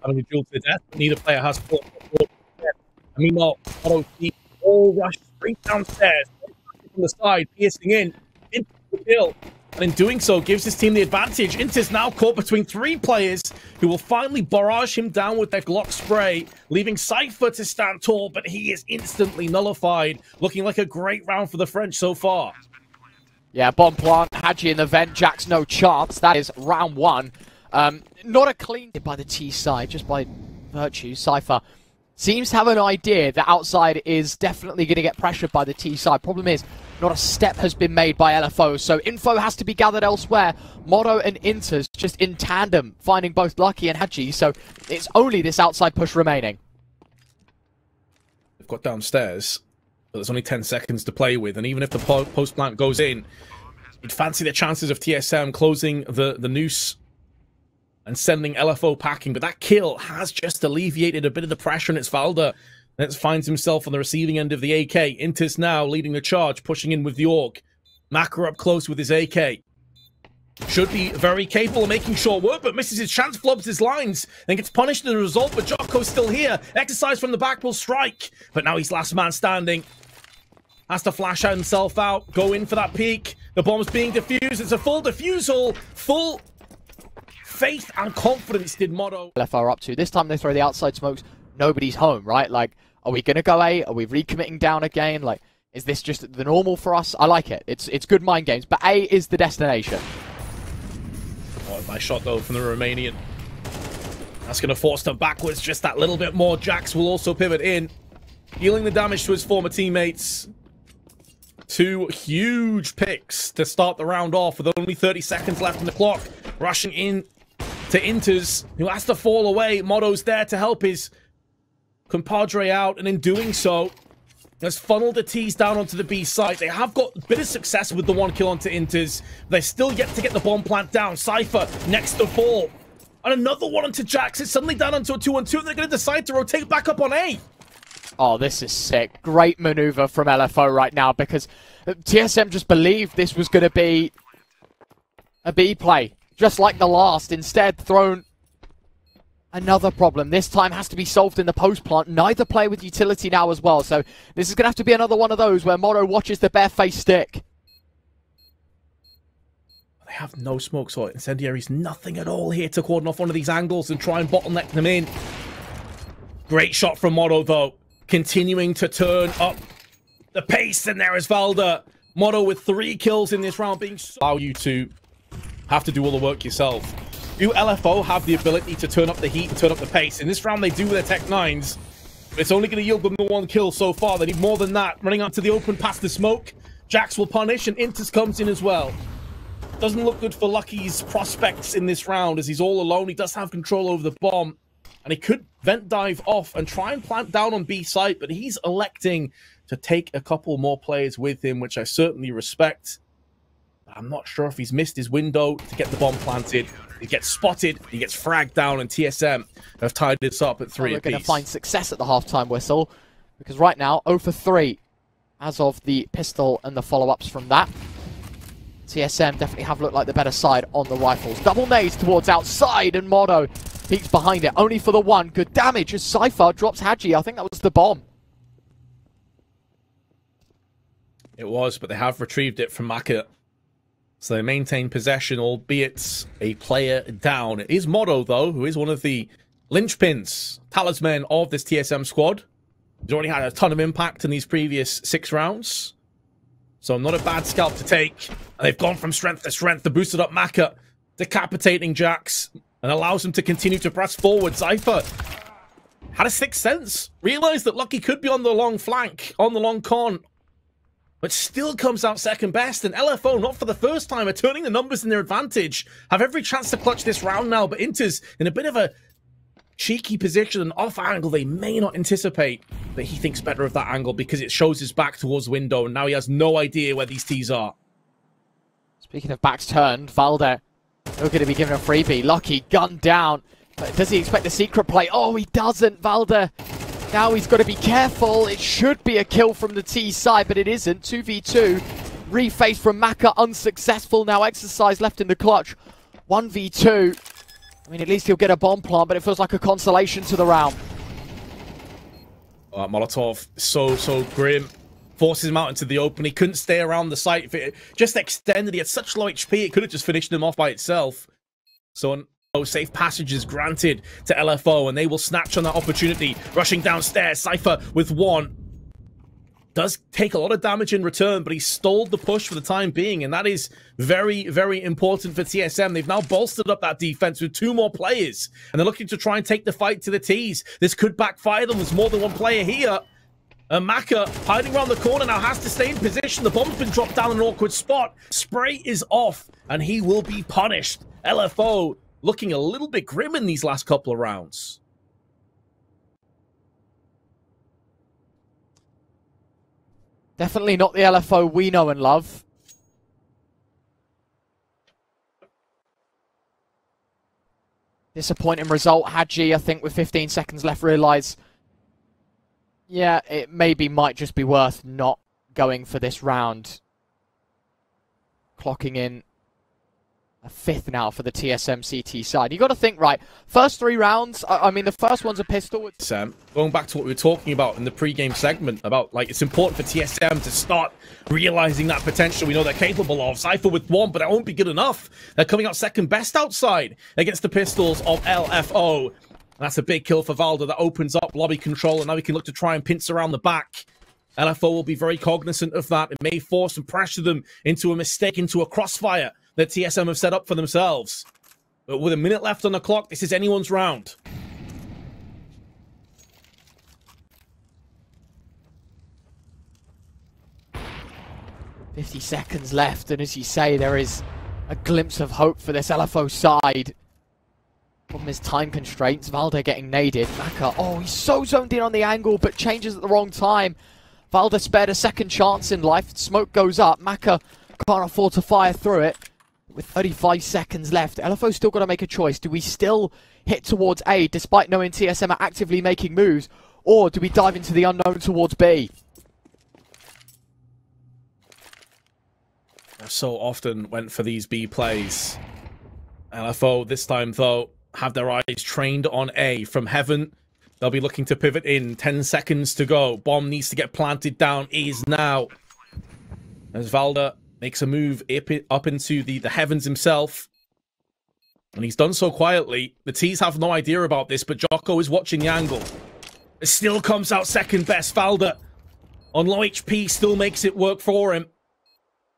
having a duel to the death, but neither player has fought. I mean, Otto all rush straight downstairs from the side, piercing in into the kill. And in doing so, gives his team the advantage. Inter's now caught between 3 players who will finally barrage him down with their Glock spray, leaving Cypher to stand tall, but he is instantly nullified. Looking like a great round for the French so far. Yeah, bomb plant, Hadji in the vent, Jackz no chance. That is round 1. Not a clean by the T side, just by virtue. Cypher seems to have an idea that outside is definitely going to get pressured by the T side. Problem is, not a step has been made by LFO, so info has to be gathered elsewhere. Motto and Inter's just in tandem, finding both Lucky and Hadji, so it's only this outside push remaining. They've got downstairs, but there's only 10 seconds to play with, and even if the post plant goes in, you'd fancy the chances of TSM closing the noose and sending LFO packing, but that kill has just alleviated a bit of the pressure, and it's Valda that finds himself on the receiving end of the AK. Intis now leading the charge, pushing in with the AUG. Maka up close with his AK. Should be very capable of making short work, but misses his chance, flubs his lines, and gets punished as a result, but Jocko's still here. Exercise from the back will strike, but now he's last man standing. Has to flash out himself out, go in for that peek. The bomb's being defused. It's a full defusal, full faith and confidence did Motto. LFO are up to. This time they throw the outside smokes. Nobody's home, right? Like, are we going to go A? Are we recommitting down again? Like, is this just the normal for us? I like it. It's good mind games, but A is the destination. Oh, nice shot, though, from the Romanian. That's going to force them backwards just that little bit more. Jackz will also pivot in, dealing the damage to his former teammates. 2 huge picks to start the round off with only 30 seconds left on the clock. Rushing in to Inters, who has to fall away. Motto's there to help his compadre out, and in doing so, has funneled the T's down onto the B side. They have got a bit of success with the 1 kill onto Inters. They're still yet to get the bomb plant down. Cypher next to fall. And another one onto Jackz. It's suddenly down onto a 2-on-2. They're going to decide to rotate back up on A. Oh, this is sick. Great maneuver from LFO right now, because TSM just believed this was going to be a B play, just like the last. Instead, thrown another problem. This time has to be solved in the post plant. Neither play with utility now as well, so this is going to have to be another one of those where Motto watches the barefaced stick. They have no smoke, so Incendiary's nothing at all here to cordon off one of these angles and try and bottleneck them in. Great shot from Motto, though. Continuing to turn up the pace, and there is Valda. Motto with 3 kills in this round, being so... Allow you to have to do all the work yourself. Do LFO have the ability to turn up the heat and turn up the pace? In this round, they do with their Tech 9s. But it's only going to yield them the 1 kill so far. They need more than that. Running out to the open past the smoke. Jackz will punish, and Inters comes in as well. Doesn't look good for Lucky's prospects in this round, as he's all alone. He does have control over the bomb, and he could vent dive off and try and plant down on B site, but he's electing to take a couple more players with him, which I certainly respect. I'm not sure if he's missed his window to get the bomb planted. He gets spotted, he gets fragged down, and TSM have tied this up at 3 apiece. We're going to find success at the halftime whistle, because right now, 0 for 3 as of the pistol and the follow-ups from that. TSM definitely have looked like the better side on the rifles. Double nades towards outside, and Motto peeks behind it, only for the 1. Good damage as Cypher drops Hadji. I think that was the bomb. It was, but they have retrieved it from Maka. So they maintain possession, albeit a player down. It is Motto, though, who is one of the linchpins, talisman of this TSM squad. He's already had a ton of impact in these previous 6 rounds. So not a bad scalp to take. And they've gone from strength to strength. The boosted up Maka, decapitating Jackz, and allows him to continue to press forward. Cypher had a 6th sense. Realized that Lucky could be on the long flank, on the long con, but still comes out second best. And LFO, not for the first time, are turning the numbers in their advantage. Have every chance to clutch this round now, but Inter's in a bit of a cheeky position, an off angle they may not anticipate, but he thinks better of that angle because it shows his back towards the window, and now he has no idea where these T's are. Speaking of backs turned, Valda going to be given a freebie. Lucky gunned down. But does he expect the secret play? Oh, he doesn't. Valda, now he's got to be careful. It should be a kill from the T side, but it isn't. 2v2. Reface from Maka, unsuccessful. Now Exercise left in the clutch. 1v2. I mean, at least he'll get a bomb plant, but it feels like a consolation to the round. Molotov, so grim. Forces him out into the open. He couldn't stay around the site. If it just extended, he had such low HP, it could have just finished him off by itself. So safe passage is granted to LFO, and they will snatch on that opportunity. Rushing downstairs, Cypher with one. Does take a lot of damage in return, but he stalled the push for the time being, and that is very, very important for TSM. They've now bolstered up that defense with 2 more players, and they're looking to try and take the fight to the T's. This could backfire them. There's more than one player here. Maka hiding around the corner now has to stay in position. The bomb's been dropped down in an awkward spot. Spray is off, and he will be punished. LFO looking a little bit grim in these last couple of rounds. Definitely not the LFO we know and love. Disappointing result. Hadji, I think, with 15 seconds left, realised, yeah, it maybe might just be worth not going for this round. Clocking in a 5th now for the TSM CT side. You got to think, right, first 3 rounds, I mean, the first one's a pistol. Sam, going back to what we were talking about in the pre-game segment, about, like, it's important for TSM to start realizing that potential we know they're capable of. Cypher with 1, but that won't be good enough. They're coming out second best outside against the pistols of LFO. That's a big kill for Valda. That opens up lobby control, and now we can look to try and pinch around the back. LFO will be very cognizant of that. It may force and pressure them into a mistake, into a crossfire that TSM have set up for themselves. But with a minute left on the clock, this is anyone's round. "50 seconds left, and as you say, there is a glimpse of hope for this LFO side. Problem is time constraints. Valda getting naded. Maka, oh, he's so zoned in on the angle, but changes at the wrong time. Valda spared a second chance in life. Smoke goes up. Maka can't afford to fire through it. With 35 seconds left, LFO's still got to make a choice. Do we still hit towards A, despite knowing TSM are actively making moves, or do we dive into the unknown towards B? So often went for these B plays. LFO this time, though, have their eyes trained on A. From heaven, they'll be looking to pivot in. 10 seconds to go. Bomb needs to get planted down. Is now. As Valda makes a move up into the heavens himself. And he's done so quietly. The T's have no idea about this, but Jocko is watching the angle. It still comes out second best. Valda, on low HP, still makes it work for him.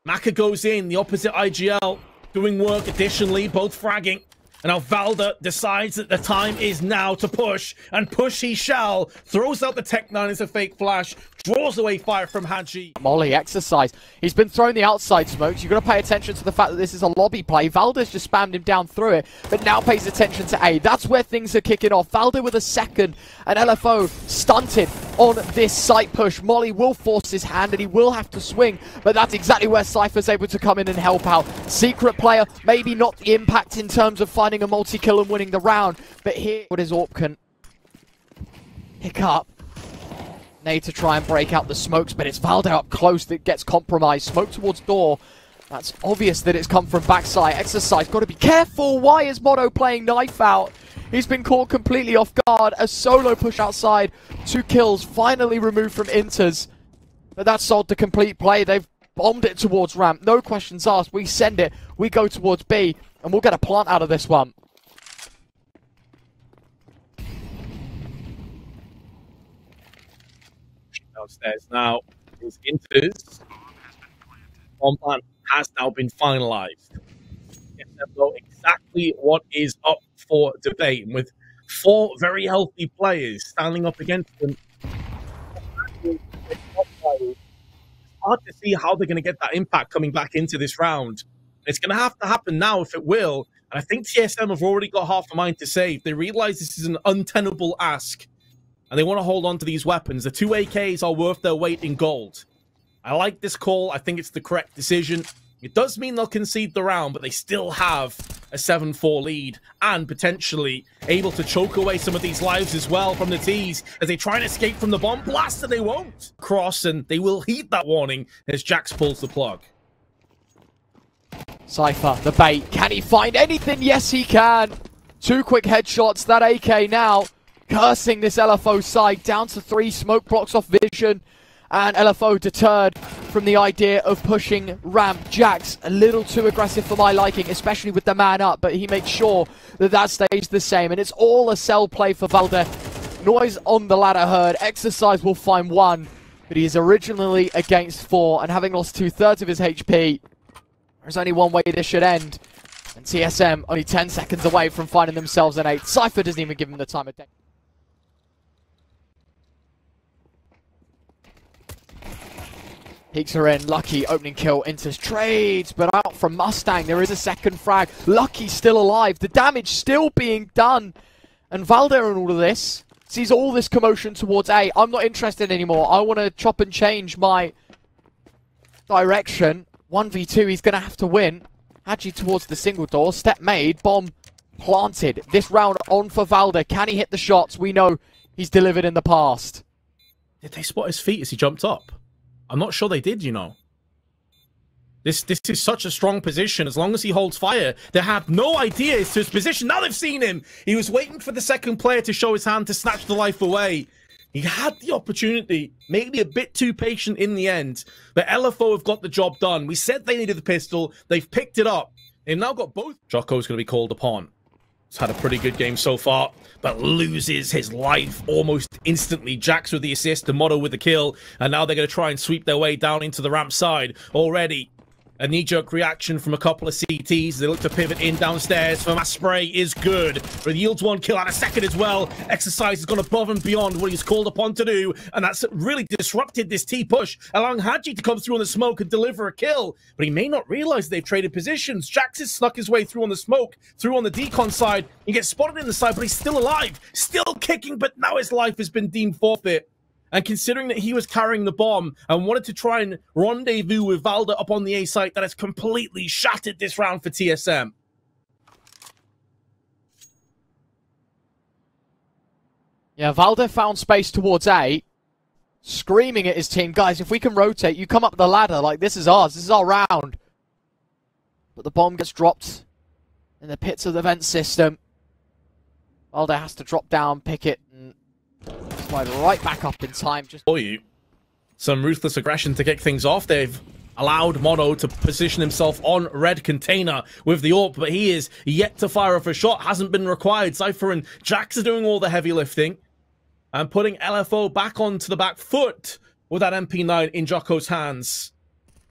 Maka goes in, the opposite IGL, doing work additionally, both fragging. And now Valda decides that the time is now to push, and push he shall. Throws out the Tech 9 as a fake flash, draws away fire from Hadji. Molly exercise. He's been throwing the outside smokes. You've got to pay attention to the fact that this is a lobby play. Valda's just spammed him down through it, but now pays attention to A. That's where things are kicking off. Valda with a second, and LFO stunted on this site push. Molly will force his hand, and he will have to swing, but that's exactly where Cypher's able to come in and help out. Secret player, maybe not the impact in terms of finding a multi-kill and winning the round, but here what is Orp can pick up. Need to try and break out the smokes, but it's Valda up close that gets compromised. Smoke towards door. That's obvious that it's come from backside. Exercise, got to be careful. Why is Motto playing knife out? He's been caught completely off guard. A solo push outside. 2 kills finally removed from Inters. But that's sold the complete play. They've bombed it towards ramp. No questions asked. We send it. We go towards B. And we'll get a plant out of this one. Downstairs now is Inters. Bomb plant has now been finalized. Get them know exactly what is up for debate. And with 4 very healthy players standing up against them, it's hard to see how they're going to get that impact coming back into this round. It's going to have to happen now if it will. And I think TSM have already got half a mind to save. They realize this is an untenable ask, and they want to hold on to these weapons. The 2 AKs are worth their weight in gold. I like this call. I think it's the correct decision. It does mean they'll concede the round, but they still have a 7-4 lead and potentially able to choke away some of these lives as well from the T's as they try and escape from the bomb blast, and they won't cross, and they will heed that warning as Jackz pulls the plug. Cypher, the bait. Can he find anything? Yes, he can. 2 quick headshots. That AK now cursing this LFO side, down to 3. Smoke blocks off vision, and LFO deterred from the idea of pushing ramp. Jackz a little too aggressive for my liking, especially with the man up, but he makes sure that that stays the same, and it's all a cell play for Valde. Noise on the ladder heard. Exercise will find 1, but he is originally against 4, and having lost 2/3 of his HP, there's only one way this should end. And TSM only 10 seconds away from finding themselves an 8. Cypher doesn't even give him the time of day. Peeks are in. Lucky opening kill enters trades, but out from Mustang there is a second frag. Lucky still alive. The damage still being done. And Valde in all of this sees all this commotion towards A. I'm not interested anymore. I want to chop and change my direction. 1v2, he's going to have to win. Hadji towards the single door. Step made. Bomb planted. This round on for Valde. Can he hit the shots? We know he's delivered in the past. Did they spot his feet as he jumped up? I'm not sure they did, you know. This is such a strong position. As long as he holds fire, they have no idea as to his position. Now they've seen him. He was waiting for the second player to show his hand to snatch the life away. He had the opportunity, maybe a bit too patient in the end. But LFO have got the job done. We said they needed the pistol. They've picked it up. They've now got both. Jocko's going to be called upon. He's had a pretty good game so far, but loses his life almost instantly. Jackz with the assist, the Motto with the kill, and now they're going to try and sweep their way down into the ramp side. Already a knee-jerk reaction from a couple of CTs. They look to pivot in downstairs. FAMAS spray is good, but yields 1 kill and a second as well. Exercise has gone above and beyond what he's called upon to do, and that's really disrupted this T-push, allowing Hadji to come through on the smoke and deliver a kill. But he may not realize they've traded positions. Jackz has snuck his way through on the smoke, through on the decon side. He gets spotted in the side, but he's still alive, still kicking, but now his life has been deemed forfeit. And considering that he was carrying the bomb and wanted to try and rendezvous with Valde up on the A site, that has completely shattered this round for TSM. Yeah, Valde found space towards A, screaming at his team, guys, if we can rotate, you come up the ladder, like, this is ours, this is our round. But the bomb gets dropped in the pits of the vent system. Valde has to drop down, pick it, and slide right back up in time. Just for you, some ruthless aggression to kick things off. They've allowed Mono to position himself on red container with the AWP, but he is yet to fire off a shot. Hasn't been required. Cypher and Jackz are doing all the heavy lifting and putting LFO back onto the back foot with that MP9 in Jocko's hands.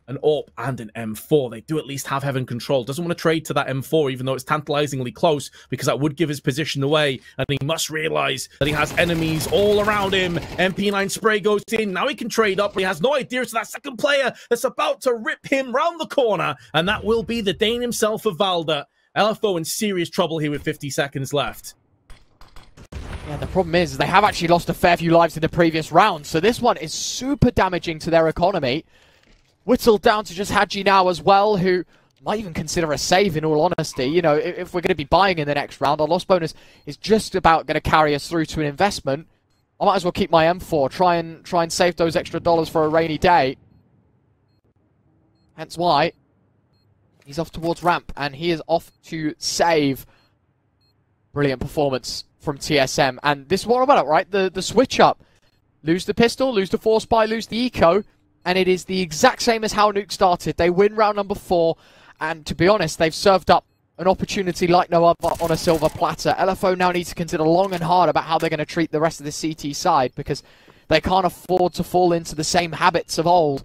An AWP and an M4. They do at least have heaven control. Doesn't want to trade to that M4, even though it's tantalizingly close, because that would give his position away. And he must realize that he has enemies all around him. MP9 spray goes in. Now he can trade up, but he has no idea to that second player that's about to rip him round the corner. And that will be the Dane himself of Valde. LFO in serious trouble here with 50 seconds left. Yeah, the problem is they have actually lost a fair few lives in the previous round. So this one is super damaging to their economy. Whittled down to just Hadji now as well, who might even consider a save in all honesty. You know, if we're going to be buying in the next round, our loss bonus is just about going to carry us through to an investment. I might as well keep my M4, try and save those extra dollars for a rainy day. Hence why he's off towards ramp, and he is off to save. Brilliant performance from TSM, and this is what about it, right? The switch up. Lose the pistol, lose the force buy, lose the eco. And it is the exact same as how Nuke started. They win round number 4, and to be honest, they've served up an opportunity like no other on a silver platter. LFO now needs to consider long and hard about how they're going to treat the rest of the CT side, because they can't afford to fall into the same habits of old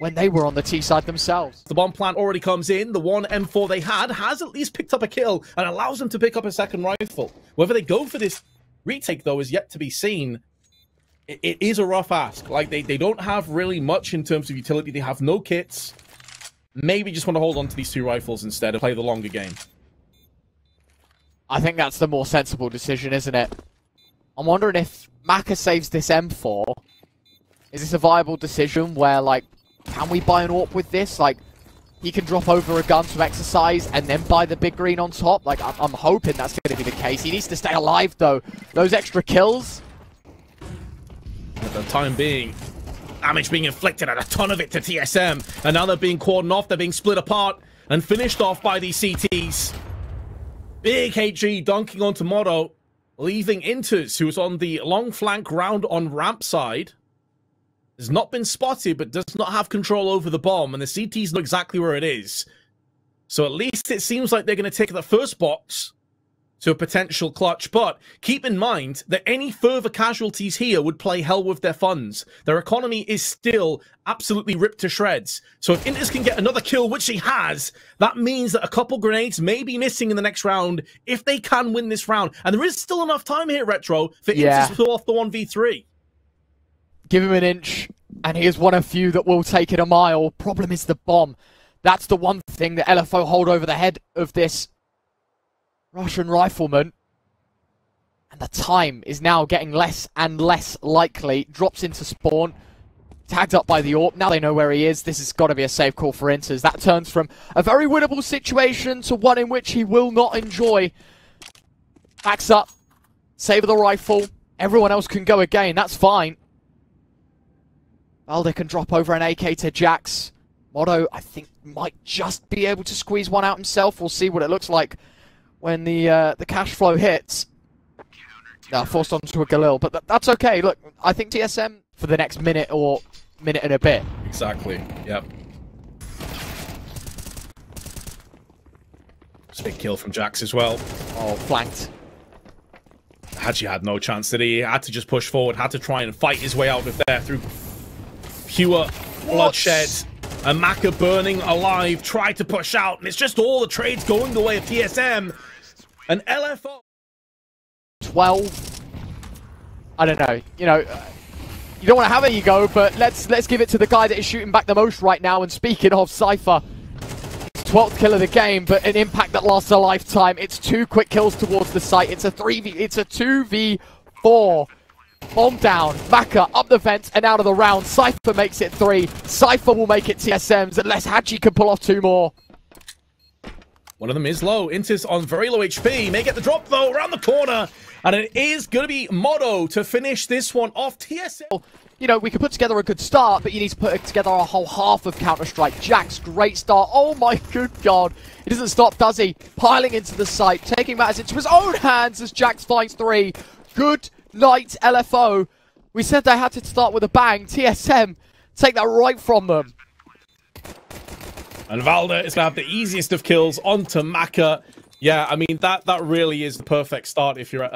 when they were on the T side themselves. The bomb plant already comes in. The one M4 they had has at least picked up a kill and allows them to pick up a second rifle. Whether they go for this retake, though, is yet to be seen. It is a rough ask. Like, they don't have really much in terms of utility. They have no kits. Maybe just want to hold on to these 2 rifles instead and play the longer game. I think that's the more sensible decision, isn't it? I'm wondering if Maka saves this M4. Is this a viable decision where, like, can we buy an AWP with this? Like, he can drop over a gun to exercise and then buy the big green on top. Like, I'm hoping that's going to be the case. He needs to stay alive, though. Those extra kills... At the time being, damage being inflicted and a ton of it to TSM. And now they're being cordoned off, they're being split apart and finished off by these CTs. Big HG dunking onto Motto, leaving Inters, who was on the long flank round on ramp side. Has not been spotted, but does not have control over the bomb, and the CTs know exactly where it is. So at least it seems like they're going to take the first box to a potential clutch, but keep in mind that any further casualties here would play hell with their funds. Their economy is still absolutely ripped to shreds. So if Inters can get another kill, which he has, that means that a couple grenades may be missing in the next round if they can win this round. And there is still enough time here, Retro, for Inters to pull off the 1v3. Give him an inch, and he is one of few that will take it a mile. Problem is the bomb. That's the one thing that LFO hold over the head of this Russian rifleman. And the time is now getting less and less likely. Drops into spawn. Tagged up by the AWP. Now they know where he is. This has got to be a safe call for Inters. That turns from a very winnable situation to one in which he will not enjoy. Backs up. Save the rifle. Everyone else can go again. That's fine. Valde can drop over an AK to Jackz. Motto, I think, might just be able to squeeze one out himself. We'll see what it looks like when the cash flow hits. Forced onto a Galil, but that's okay. Look, I think TSM for the next minute or minute and a bit. Exactly, yep. It's a big kill from Jackz as well. Oh, flanked. Hadji had no chance, did he? He had to just push forward, had to try and fight his way out of there through pure bloodshed. And Maka burning alive, tried to push out, and it's just all the trades going the way of TSM. And LFO 12. I don't know. You know, you don't want to have an ego, but let's give it to the guy that is shooting back the most right now. And speaking of Cypher, 12th kill of the game, but an impact that lasts a lifetime. It's 2 quick kills towards the site. It's a 2v4. Bomb down, Maka up the vent and out of the round. Cypher makes it 3. Cypher will make it TSMs unless Hadji can pull off 2 more. One of them is low. Inters on very low HP. May get the drop though around the corner. And it is going to be Motto to finish this one off. TSM. You know, we could put together a good start, but you need to put together a whole half of Counter-Strike. Jackz, great start. Oh my good god. He doesn't stop, does he? Piling into the site, taking matters into his own hands as Jackz finds 3. Good night, LFO. We said they had to start with a bang. TSM take that right from them. And Valde is going to have the easiest of kills onto Maka. Yeah, I mean, that really is the perfect start if you're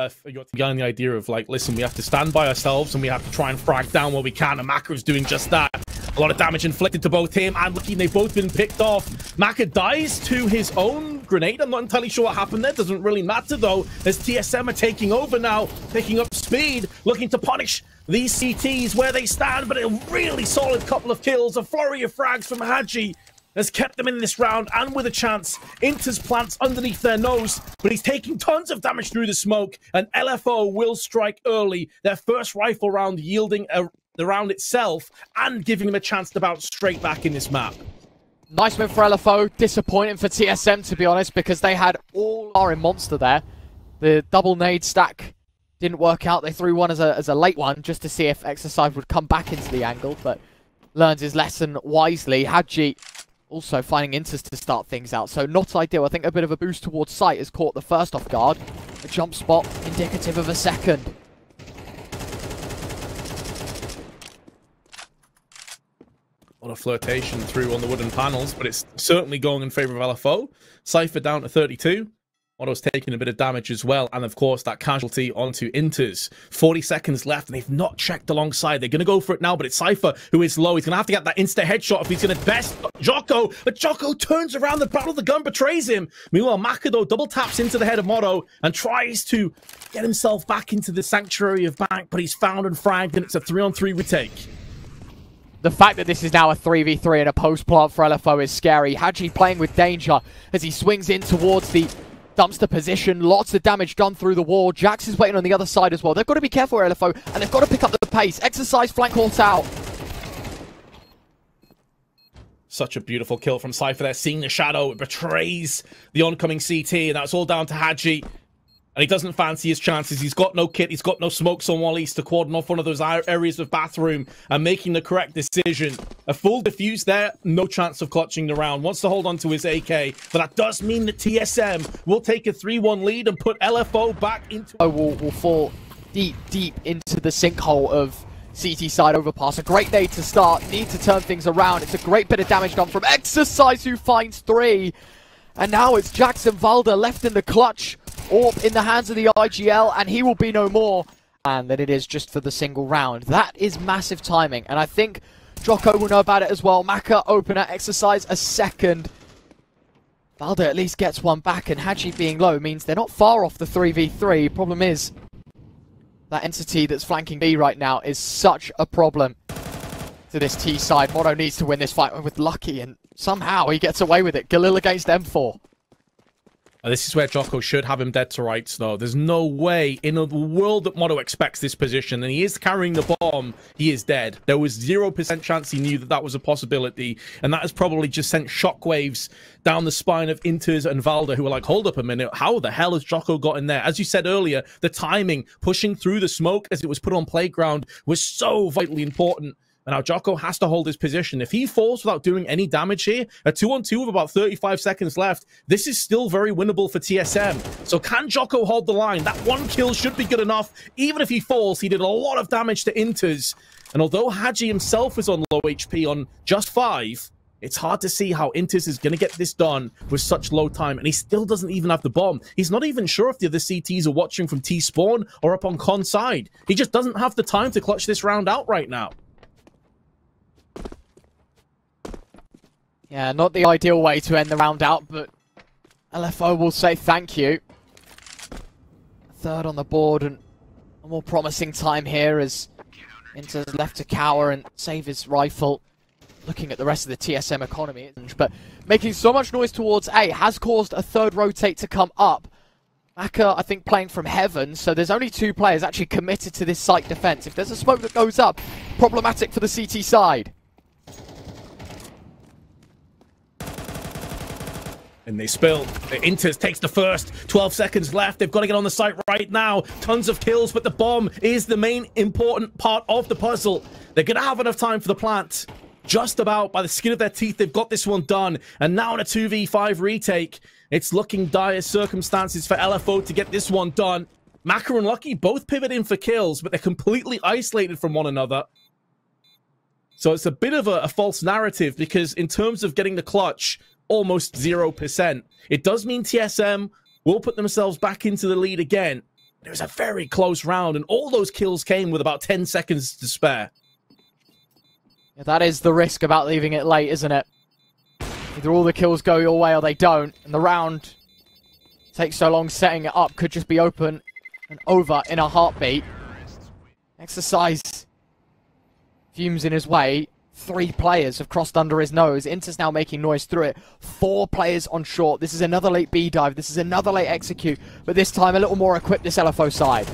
getting the idea of, like, listen, we have to stand by ourselves and we have to try and frag down what we can, and Maka is doing just that. A lot of damage inflicted to both him and Lucky. They've both been picked off. Maka dies to his own grenade. I'm not entirely sure what happened there. Doesn't really matter, though, as TSM are taking over now, picking up speed, looking to punish these CTs where they stand, but a really solid couple of kills. A flurry of frags from Hadji has kept them in this round, and with a chance, Inters plants underneath their nose, but he's taking tons of damage through the smoke, and LFO will strike early, their first rifle round yielding the round itself, and giving them a chance to bounce straight back in this map. Nice win for LFO, disappointing for TSM, to be honest, because they had all our in Monster there. The double nade stack didn't work out. They threw one as a late one, just to see if Exercise would come back into the angle, but learns his lesson wisely. Hadji also finding Inters to start things out, so not ideal. I think a bit of a boost towards sight has caught the first off guard. A jump spot indicative of a second. A lot of flirtation through on the wooden panels, but it's certainly going in favor of LFO. Cypher down to 32. Otto's taking a bit of damage as well, and of course that casualty onto Inters. 40 seconds left, and they've not checked alongside. They're going to go for it now, but it's Cypher who is low. He's going to have to get that insta headshot if he's going to best Jocko, but Jocko turns around. The battle of the gun betrays him. Meanwhile, Makado double taps into the head of Motto and tries to get himself back into the sanctuary of Bank, but he's found and fragged, and it's a 3-on-3 retake. The fact that this is now a 3v3 and a post plant for LFO is scary. Hadji playing with danger as he swings in towards the dumpster position. Lots of damage done through the wall. Jackz is waiting on the other side as well. They've got to be careful, LFO, and they've got to pick up the pace. Exercise flank halt out. Such a beautiful kill from Cypher there. Seeing the shadow, it betrays the oncoming CT, and that's all down to Hadji. And he doesn't fancy his chances. He's got no kit. He's got no smokes on while he's to cordon off one of those areas of bathroom and making the correct decision. A full defuse there, no chance of clutching the round. Wants to hold on to his AK, but that does mean that TSM will take a 3-1 lead and put LFO back into... Will fall deep into the sinkhole of CT side overpass. A great day to start. Need to turn things around. It's a great bit of damage done from Exercise, who finds 3. And now it's Jackz and Valda left in the clutch. Orb in the hands of the IGL, and he will be no more. And that it is just for the single round. That is massive timing, and I think Jocko will know about it as well. Maka opener, Exercise a second. Valda at least gets one back, and Haji being low means they're not far off the 3v3. Problem is, that entity that's flanking B right now is such a problem to this T side. Moto needs to win this fight with Lucky, and somehow he gets away with it. Galil against M4. This is where Jocko should have him dead to rights, though. There's no way in the world that Moto expects this position, and he is carrying the bomb. He is dead. There was 0% chance he knew that that was a possibility, and that has probably just sent shockwaves down the spine of Inters and Valda, who are like, hold up a minute, how the hell has Jocko got in there? As you said earlier, the timing, pushing through the smoke as it was put on playground, was so vitally important. And now Jocko has to hold his position. If he falls without doing any damage here, a 2-on-2 with about 35 seconds left, this is still very winnable for TSM. So can Jocko hold the line? That one kill should be good enough. Even if he falls, he did a lot of damage to Inters. And although Haji himself is on low HP on just 5, it's hard to see how Inters is going to get this done with such low time. And he still doesn't even have the bomb. He's not even sure if the other CTs are watching from T-spawn or up on con side. He just doesn't have the time to clutch this round out right now. Yeah, not the ideal way to end the round out, but LFO will say thank you. Third on the board, and a more promising time here as Inter's left to cower and save his rifle. Looking at the rest of the TSM economy, but making so much noise towards A has caused a third rotate to come up. Maka, I think, playing from heaven, so there's only 2 players actually committed to this site defense. If there's a smoke that goes up, problematic for the CT side. And they spill. Inters takes the first. 12 seconds left. They've got to get on the site right now. Tons of kills, but the bomb is the main important part of the puzzle. They're going to have enough time for the plant. Just about by the skin of their teeth, they've got this one done. And now in a 2v5 retake, it's looking dire circumstances for LFO to get this one done. Maka and Lucky both pivot in for kills, but they're completely isolated from one another. So it's a bit of a false narrative, because in terms of getting the clutch, almost 0%. It does mean TSM will put themselves back into the lead again. It was a very close round, and all those kills came with about 10 seconds to spare. Yeah, that is the risk about leaving it late, isn't it? Either all the kills go your way or they don't, and the round takes so long setting it up, could just be open and over in a heartbeat. Exercise fumes in his way. 3 players have crossed under his nose. Inter's now making noise through it. 4 players on short. This is another late B dive. This is another late execute. But this time a little more equipped, this LFO side.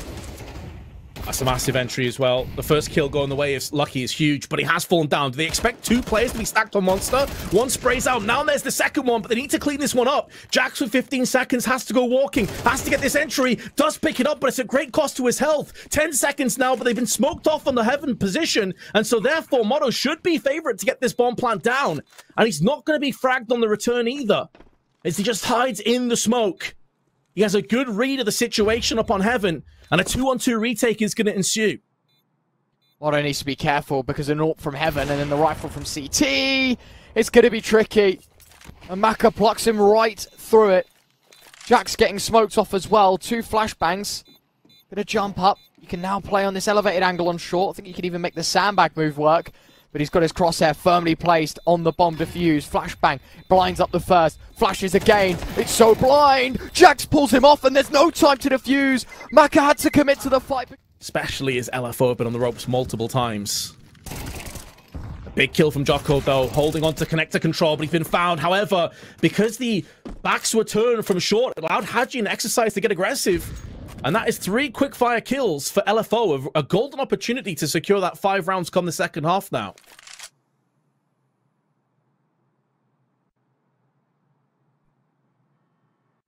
That's a massive entry as well. The first kill going the way of Lucky is huge, but he has fallen down. Do they expect 2 players to be stacked on Monster? One sprays out. Now there's the second one, but they need to clean this one up. Jackz with 15 seconds has to go walking, has to get this entry, does pick it up, but it's at great cost to his health. 10 seconds now, but they've been smoked off on the heaven position, and so therefore Moto should be favorite to get this bomb plant down. And he's not going to be fragged on the return either, as he just hides in the smoke. He has a good read of the situation up on heaven, and a 2-on-2 retake is going to ensue. Moto needs to be careful, because an AWP from heaven and then the rifle from CT. It's going to be tricky. And Maka plucks him right through it. Jack's getting smoked off as well. 2 flashbangs. Gonna jump up. You can now play on this elevated angle on short. I think you can even make the sandbag move work. But he's got his crosshair firmly placed on the bomb defuse. Flashbang blinds up the first. Flashes again. It's so blind. Jackz pulls him off, and there's no time to defuse. Maka had to commit to the fight. Especially as LFO have been on the ropes multiple times. A big kill from Jocko, though, holding on to connector control, but he's been found. However, because the backs were turned from short, it allowed Haji and Exercise to get aggressive. And that is 3 quick-fire kills for LFO, a golden opportunity to secure that 5 rounds come the second half now.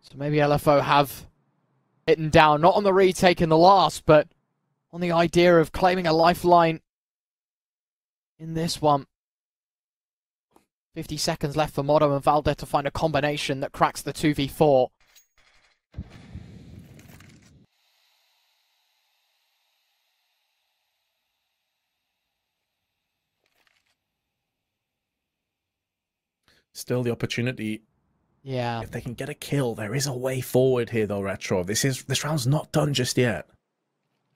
So maybe LFO have Hitting down, not on the retake in the last, but on the idea of claiming a lifeline in this one. 50 seconds left for Motto and Valde to find a combination that cracks the 2v4. Still the opportunity. Yeah. If they can get a kill, there is a way forward here though, Retro. This round's not done just yet.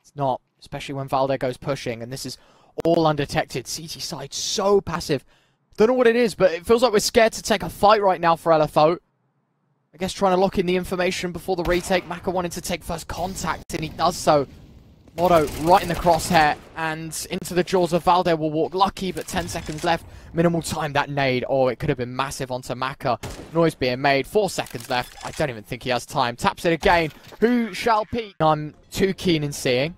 It's not, especially when Valde goes pushing, and this is all undetected. CT side so passive. Don't know what it is, but it feels like we're scared to take a fight right now for LFO. I guess trying to lock in the information before the retake. Maka wanted to take first contact, and he does so. Motto right in the crosshair, and into the jaws of Valde will walk. Lucky, but 10 seconds left. Minimal time, that nade. Oh, it could have been massive onto Maka. Noise being made. 4 seconds left. I don't even think he has time. Taps it again. Who shall peek? I'm too keen in seeing.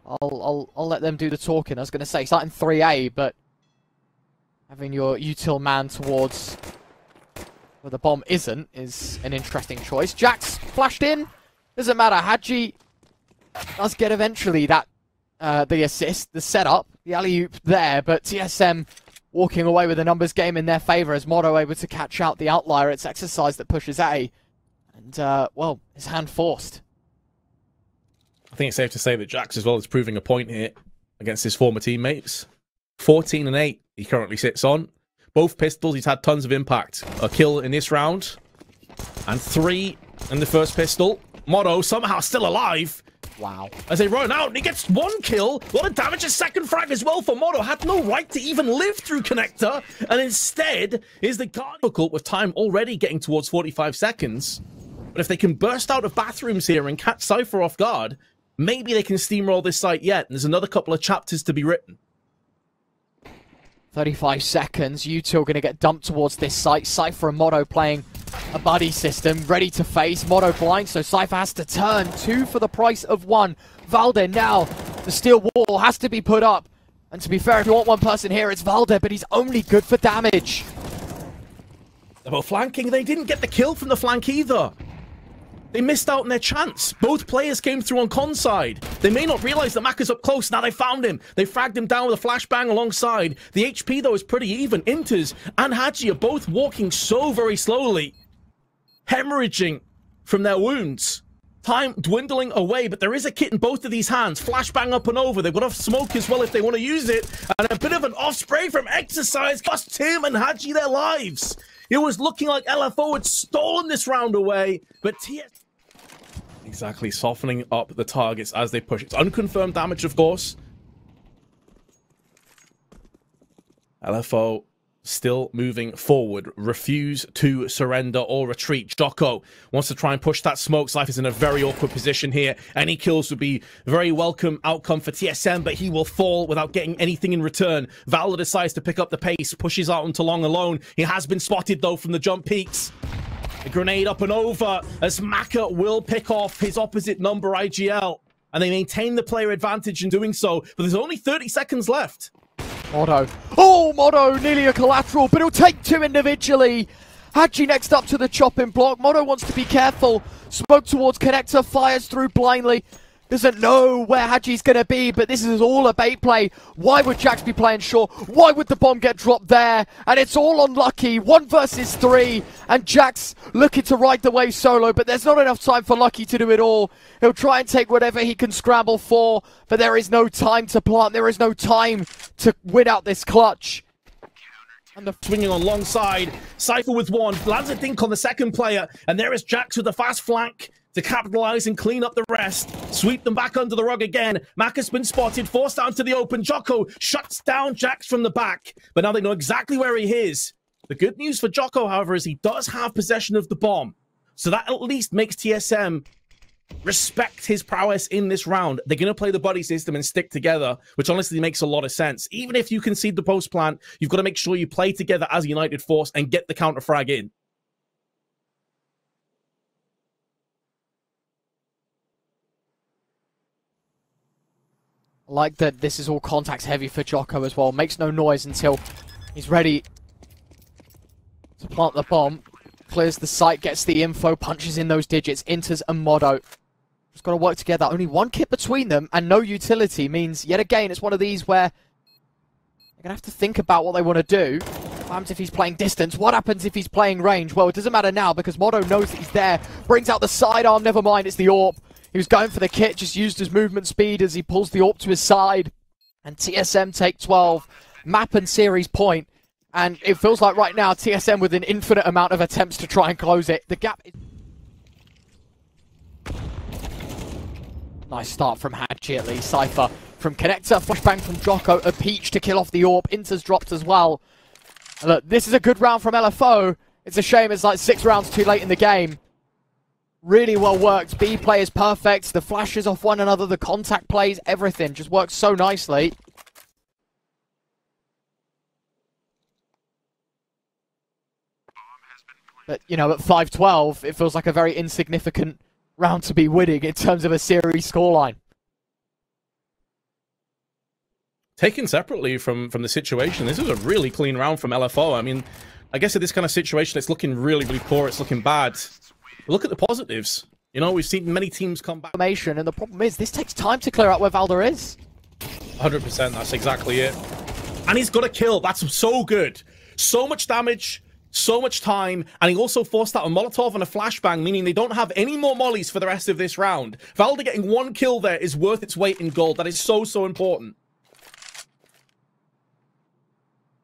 I'll let them do the talking. I was going to say starting 3A, but having your util man towards where the bomb isn't is an interesting choice. Jackz flashed in. Doesn't matter. Hadji does get eventually that the assist, the setup, the alley-oop there, but TSM walking away with a numbers game in their favour as Motto able to catch out the outlier. It's Exercise that pushes A, and well, his hand forced. I think it's safe to say that Jackz as well is proving a point here against his former teammates. 14 and 8 he currently sits on. Both pistols, he's had tons of impact. A kill in this round, and 3 in the first pistol. Motto somehow still alive. Wow. As they run out, and he gets 1 kill. A lot of damage, a second frag as well for Motto. Had no right to even live through Connector, and instead is the guard difficult with time already getting towards 45 seconds. But if they can burst out of bathrooms here and catch Cypher off guard, maybe they can steamroll this site yet. And there's another couple of chapters to be written. 35 seconds. Util going to get dumped towards this site. Cypher and Motto playing a buddy system, ready to face. Motto blind, so Cypher has to turn. 2 for the price of 1. Valde now, the steel wall has to be put up. And to be fair, if you want one person here, it's Valde, but he's only good for damage. About flanking, they didn't get the kill from the flank either. They missed out on their chance. Both players came through on con side. They may not realize that Maka's up close. Now they found him. They fragged him down with a flashbang alongside. The HP, though, is pretty even. Inters and Hadji are both walking so very slowly, hemorrhaging from their wounds. Time dwindling away, but there is a kit in both of these hands. Flashbang up and over. They've got off smoke as well if they want to use it. And a bit of an off spray from Exercise cost him and Hadji their lives. It was looking like LFO had stolen this round away, but TS... Exactly, softening up the targets as they push. It's unconfirmed damage, of course. LFO still moving forward. Refuse to surrender or retreat. Jocko wants to try and push that smoke. Cypher's in a very awkward position here. Any kills would be very welcome outcome for TSM, but he will fall without getting anything in return. Valor decides to pick up the pace, pushes out onto Long alone. He has been spotted, though, from the jump peaks. A grenade up and over as Maka will pick off his opposite number, IGL. And they maintain the player advantage in doing so, but there's only 30 seconds left. Motto. Oh, Motto, nearly a collateral, but he'll take 2 individually. Hadji next up to the chopping block. Motto wants to be careful. Smoke towards Connector, fires through blindly. Doesn't know where Hadji's going to be, but this is all a bait play. Why would Jackz be playing short? Why would the bomb get dropped there? And it's all on Lucky. 1 versus 3. And Jackz looking to ride the wave solo, but there's not enough time for Lucky to do it all. He'll try and take whatever he can scramble for, but there is no time to plant. There is no time to win out this clutch. And the swinging on long side. Cypher with 1. Lands a dink on the second player. And there is Jackz with the fast flank to capitalize and clean up the rest. Sweep them back under the rug again. Maka's been spotted, forced down to the open. Jocko shuts down Jackz from the back, but now they know exactly where he is. The good news for Jocko, however, is he does have possession of the bomb. So that at least makes TSM respect his prowess in this round. They're going to play the buddy system and stick together, which honestly makes a lot of sense. Even if you concede the post plant, you've got to make sure you play together as a united force and get the counter frag in. I like that this is all contacts heavy for Jocko as well. Makes no noise until he's ready to plant the bomb. clears the site, gets the info, punches in those digits. Inters and Modo just got to work together. Only one kit between them and no utility means, yet again, it's one of these where they're going to have to think about what they want to do. What happens if he's playing distance? What happens if he's playing range? Well, it doesn't matter now because Modo knows that he's there. Brings out the sidearm, never mind, it's the AWP. He was going for the kit, just used his movement speed as he pulls the AWP to his side. And TSM take 12, map and series point. And it feels like right now, TSM with an infinite amount of attempts to try and close it. The gap is... Nice start from Hadji at least. Cypher from Connector, flashbang from Jocko, a peach to kill off the AWP. Inter's dropped as well. And look, this is a good round from LFO. It's a shame it's like 6 rounds too late in the game. Really well worked. B play is perfect. The flashes off one another, the contact plays, everything just works so nicely. But, you know, at 5-12, it feels like a very insignificant round to be winning in terms of a series scoreline. Taken separately from the situation, this is a really clean round from LFO. I mean, I guess in this kind of situation, it's looking really, really poor. It's looking bad. But look at the positives. You know, we've seen many teams come back. And the problem is, this takes time to clear out where Valder is. 100%, that's exactly it. And he's got a kill. That's so good. So much damage, so much time, and he also forced out a Molotov and a flashbang, meaning they don't have any more mollies for the rest of this round. Valder getting 1 kill there is worth its weight in gold. That is so, so important.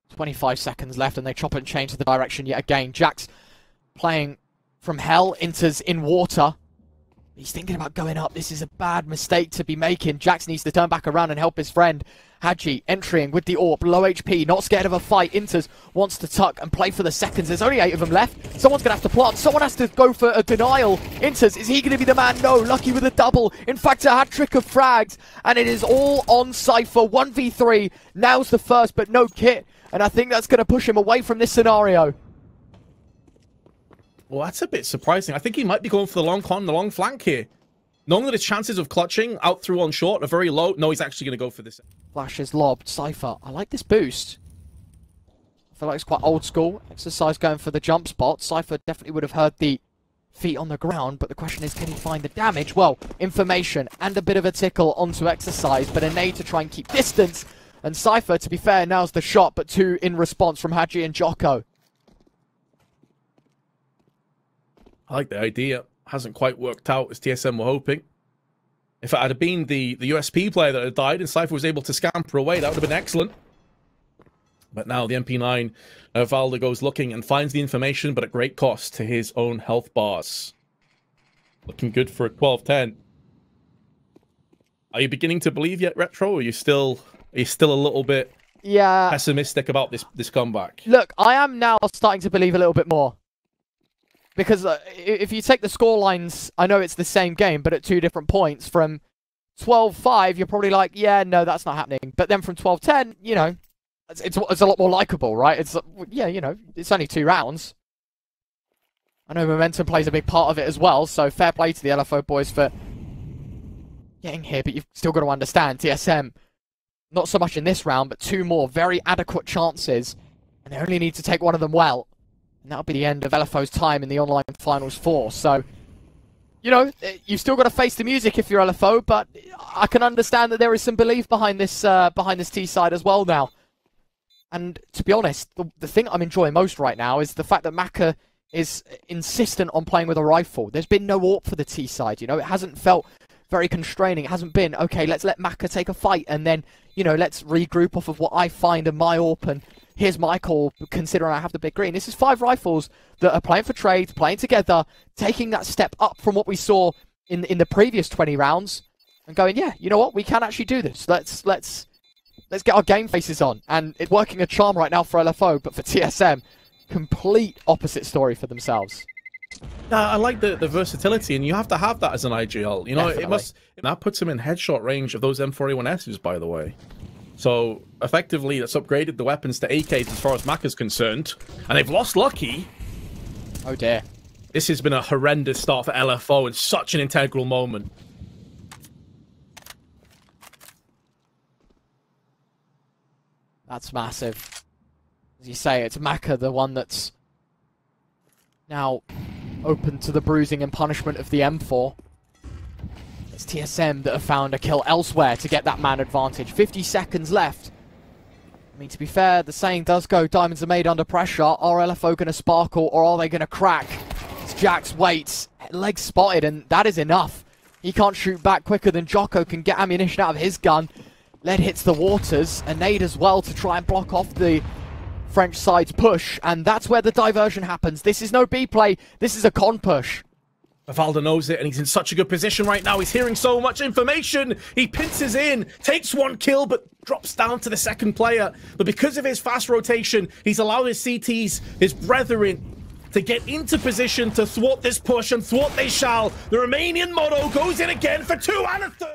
25 seconds left, and they chop and change to the direction yet again. Jackz playing from hell, enters in water. He's thinking about going up. This is a bad mistake to be making. Jackz needs to turn back around and help his friend. Hadji entering with the AWP, low HP, not scared of a fight. Enters, wants to tuck and play for the seconds. There's only 8 of them left. Someone's going to have to plant. Someone has to go for a denial. Enters, is he going to be the man? No, Lucky with a double. In fact, a hat-trick of frags. And it is all on Cypher. 1v3. Now's the first, but no kit. And I think that's going to push him away from this scenario. Well, that's a bit surprising. I think he might be going for the long con, the long flank here. Knowing that his chances of clutching out through on short are very low. No, he's actually going to go for this. Flash is lobbed. Cypher, I like this boost. I feel like it's quite old school. Exercise going for the jump spot. Cypher definitely would have heard the feet on the ground, but the question is, can he find the damage? Well, information and a bit of a tickle onto Exercise, but a nade to try and keep distance. And Cypher, to be fair, now's the shot, but 2 in response from Hadji and Jocko. I like the idea. Hasn't quite worked out as TSM were hoping. If it had been the USP player that had died and Cypher was able to scamper away, that would have been excellent. But now the MP9, Valder goes looking and finds the information, but at great cost to his own health bars. Looking good for a 12-10. Are you beginning to believe yet, Retro, or are you still a little bit pessimistic about this comeback? Look, I am now starting to believe a little bit more. Because if you take the score lines, I know it's the same game, but at 2 different points. From 12-5, you're probably like, yeah, no, that's not happening. But then from 12-10, you know, it's a lot more likable, right? It's, yeah, you know, it's only 2 rounds. I know momentum plays a big part of it as well, so fair play to the LFO boys for getting here, but you've still got to understand, TSM, not so much in this round, but 2 more very adequate chances, and they only need to take one of them well. And that'll be the end of LFO's time in the Online Finals 4. So, you know, you've still got to face the music if you're LFO, but I can understand that there is some belief behind this T side as well now. And to be honest, the thing I'm enjoying most right now is the fact that Maka is insistent on playing with a rifle. There's been no AWP for the T side, you know, it hasn't felt very constraining. It hasn't been, okay, let's let Maka take a fight and then, you know, let's regroup off of what I find in my AWP and here's my call, considering I have the big green. This is 5 rifles that are playing for trades, playing together, taking that step up from what we saw in the previous 20 rounds, and going, yeah, you know what, we can actually do this. Let's get our game faces on. And it's working a charm right now for LFO, but for TSM, complete opposite story for themselves. I like the versatility, and you have to have that as an IGL. You know, that puts him in headshot range of those M41Ss, by the way. So, effectively, that's upgraded the weapons to AKs as far as Maka's concerned. And they've lost Lucky. Oh, dear. This has been a horrendous start for LFO and such an integral moment. That's massive. As you say, it's Maka, the one that's now open to the bruising and punishment of the M4. It's TSM that have found a kill elsewhere to get that man advantage. 50 seconds left. I mean, to be fair, the saying does go, diamonds are made under pressure. Are LFO going to sparkle, or are they going to crack? As Jackz waits, legs spotted, and that is enough. He can't shoot back quicker than Jocko can get ammunition out of his gun. Lead hits the waters, a nade as well to try and block off the French side's push, and that's where the diversion happens. This is no B play, this is a con push. Valda knows it, and he's in such a good position right now. He's hearing so much information. He pinces in, takes one kill, but drops down to the second player. But because of his fast rotation, he's allowed his CTs, his brethren, to get into position to thwart this push, and thwart they shall. The Romanian motto goes in again for 2 and a 3rd.